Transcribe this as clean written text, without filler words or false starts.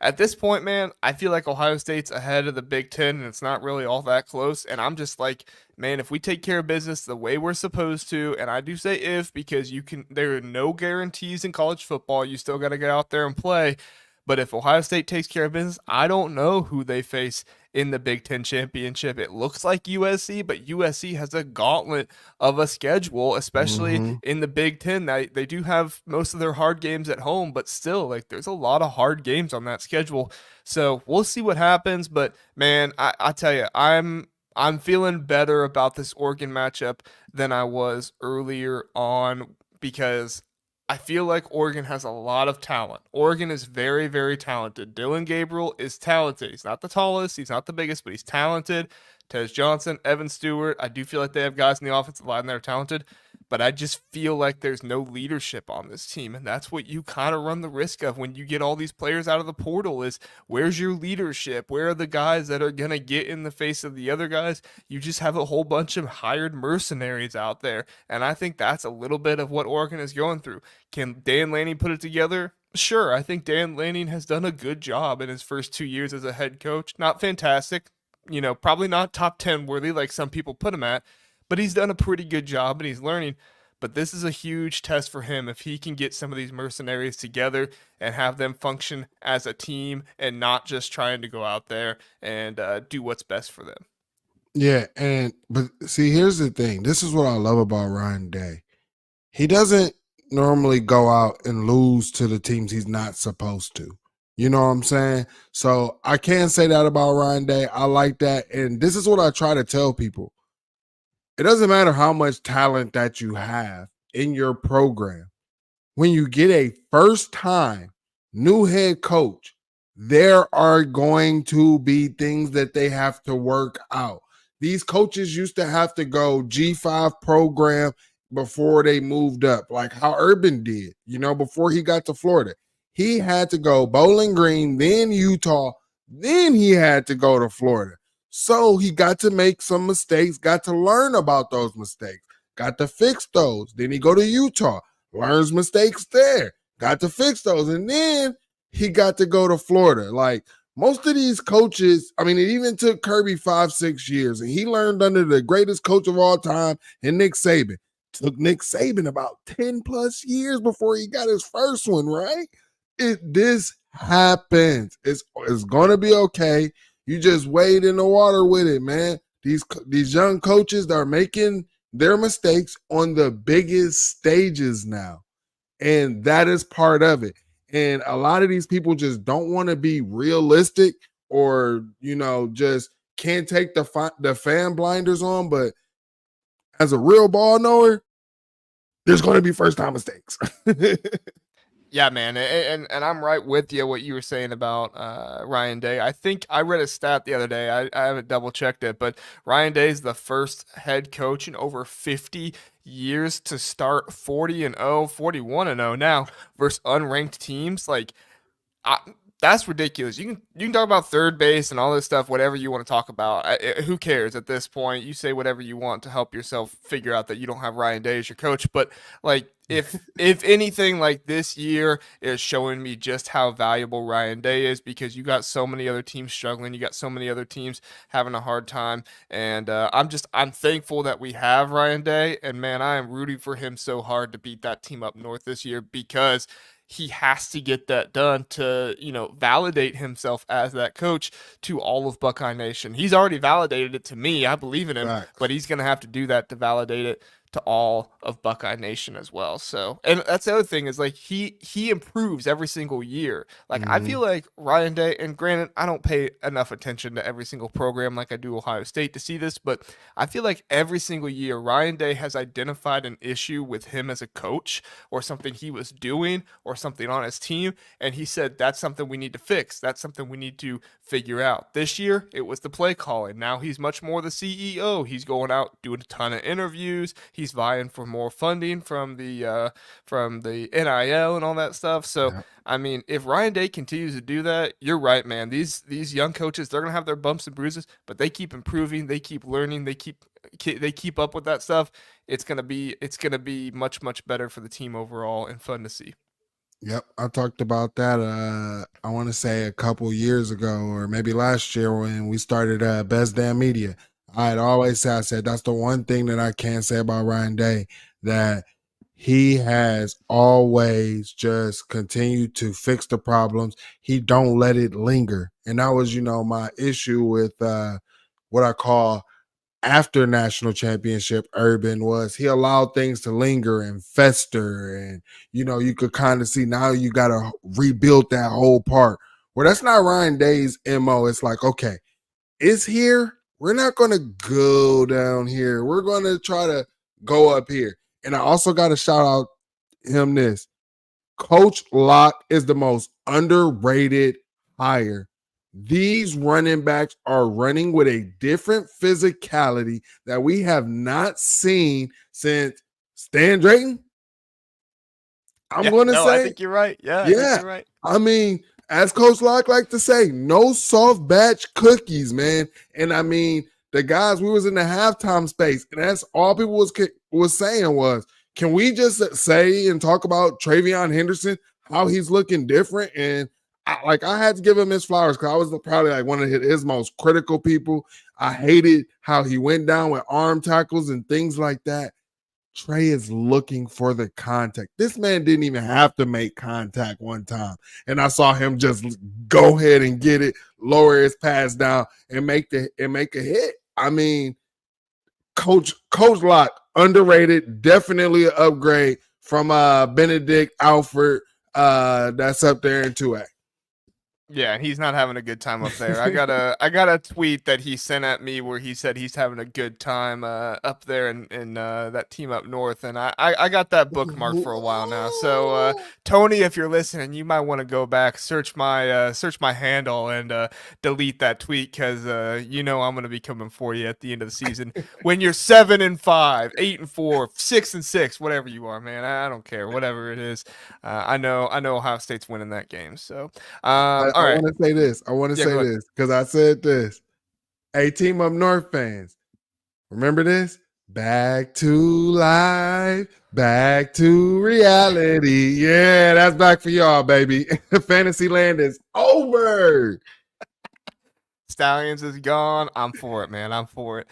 At this point, man, I feel like Ohio State's ahead of the Big Ten, and it's not really all that close. And I'm just like, man, if we take care of business the way we're supposed to, and I do say if because there are no guarantees in college football. You still got to get out there and play. But if Ohio State takes care of business, I don't know who they face in the Big Ten championship. It looks like USC, but USC has a gauntlet of a schedule, especially Hmm. in the Big Ten. They do have most of their hard games at home, but still, like there's a lot of hard games on that schedule. So we'll see what happens. But man, I tell you, I'm feeling better about this Oregon matchup than I was earlier on because I feel like Oregon has a lot of talent. Oregon is very, very talented. Dylan Gabriel is talented. He's not the tallest, he's not the biggest, but he's talented. Tez Johnson, Evan Stewart. I do feel like they have guys in the offensive line that are talented, but I just feel like there's no leadership on this team, and that's what you kind of run the risk of when you get all these players out of the portal is where's your leadership? Where are the guys that are going to get in the face of the other guys? You just have a whole bunch of hired mercenaries out there, and I think that's a little bit of what Oregon is going through. Can Dan Lanning put it together? Sure, I think Dan Lanning has done a good job in his first 2 years as a head coach. Not fantastic, probably not top 10 worthy like some people put him at, but he's done a pretty good job and he's learning. But this is a huge test for him if he can get some of these mercenaries together and have them function as a team and not just trying to go out there and do what's best for them. Yeah, but see, here's the thing. This is what I love about Ryan Day. He doesn't normally go out and lose to the teams he's not supposed to. You know what I'm saying? So I can't say that about Ryan Day. I like that. And this is what I try to tell people. It doesn't matter how much talent that you have in your program. When you get a first time new head coach, there are going to be things that they have to work out. These coaches used to have to go G5 program before they moved up, like how Urban did, before he got to Florida. He had to go Bowling Green, then Utah, then he had to go to Florida. So he got to make some mistakes, got to learn about those mistakes, got to fix those. Then he go to Utah, learns mistakes there, got to fix those. And then he got to go to Florida. Like most of these coaches, I mean, it even took Kirby 5-6 years, and he learned under the greatest coach of all time, and Nick Saban. Took Nick Saban about 10 plus years before he got his first one, right? This happens. It's gonna be okay. You just wade in the water with it, man. These young coaches that are making their mistakes on the biggest stages now. And that is part of it. And a lot of these people just don't want to be realistic or, just can't take the fan blinders on. But as a real ball knower, there's going to be first time mistakes. Yeah, man, and I'm right with you what you were saying about Ryan Day. I think I read a stat the other day. I haven't double checked it, but Ryan Day is the first head coach in over 50 years to start 40-0, 41-0 now versus unranked teams. Like I, that's ridiculous. You can talk about third base and all this stuff, whatever you want to talk about. Who cares at this point? You say whatever you want to help yourself figure out that you don't have Ryan Day as your coach. But like, if anything, like this year is showing me just how valuable Ryan Day is because you got so many other teams struggling, you got so many other teams having a hard time, and I'm thankful that we have Ryan Day, and man, I am rooting for him so hard to beat that team up north this year because he has to get that done to, validate himself as that coach to all of Buckeye Nation. He's already validated it to me. I believe in him, but Facts. he's going to have to do that to validate it to all of Buckeye Nation as well. So, and that's the other thing is like he improves every single year. Like I Mm-hmm. feel like Ryan Day, and granted, I don't pay enough attention to every single program like I do Ohio State to see this, but I feel like every single year Ryan Day has identified an issue with him as a coach or something he was doing or something on his team. And he said, that's something we need to fix. That's something we need to figure out. This year, it was the play calling. Now he's much more the CEO. He's going out doing a ton of interviews. He's vying for more funding from the NIL and all that stuff. So Yeah. I mean, if Ryan Day continues to do that, you're right, man. These young coaches, they're gonna have their bumps and bruises, but they keep improving, they keep learning, they keep up with that stuff. It's gonna be much better for the team overall and fun to see. Yep, I talked about that. I want to say a couple years ago, or maybe last year when we started Best Damn Media. I'd always say, I said that's the one thing that I can say about Ryan Day, that he has always just continued to fix the problems. He don't let it linger, and that was, my issue with what I call after national championship Urban, was he allowed things to linger and fester, and you could kind of see now you got to rebuild that whole part, where that's not Ryan Day's MO. It's like, okay, it's here, we're not going to go down here, we're going to try to go up here. And I also got to shout out him this: Coach Locke is the most underrated hire. These running backs are running with a different physicality that we have not seen since Stan Drayton. I'm Yeah, going to no, I say, think you're right. Yeah, I think yeah. you're right. I mean, as Coach Locke like to say, no soft batch cookies, man. And I mean, the guys, we was in the halftime space, and that's all people was saying was, can we just say and talk about Travion Henderson, how he's looking different? And I had to give him his flowers, because I was probably like one of his most critical people. I hated how he went down with arm tackles and things like that. Trey is looking for the contact. This man didn't even have to make contact one time. And I saw him just go ahead and get it, lower his pass down, and make a hit. I mean, Coach Locke, underrated, definitely an upgrade from Benedict Alford. That's up there in 2A. Yeah, and he's not having a good time up there. I got a tweet that he sent at me where he said he's having a good time up there in that team up north, and I got that bookmarked for a while now. So Tony, if you're listening, you might want to go back, search my handle, and delete that tweet, because I'm gonna be coming for you at the end of the season when you're 7-5, 8-4, 6-6, whatever you are, man. I don't care, whatever it is. I know Ohio State's winning that game. So. I All right. want to say this. I want to Yeah, say go ahead. this because I said this. Hey, Team Up North fans, remember this? Back to life, back to reality. Yeah, that's back for y'all, baby. Fantasyland is over. Stallions is gone. I'm for it, man. I'm for it.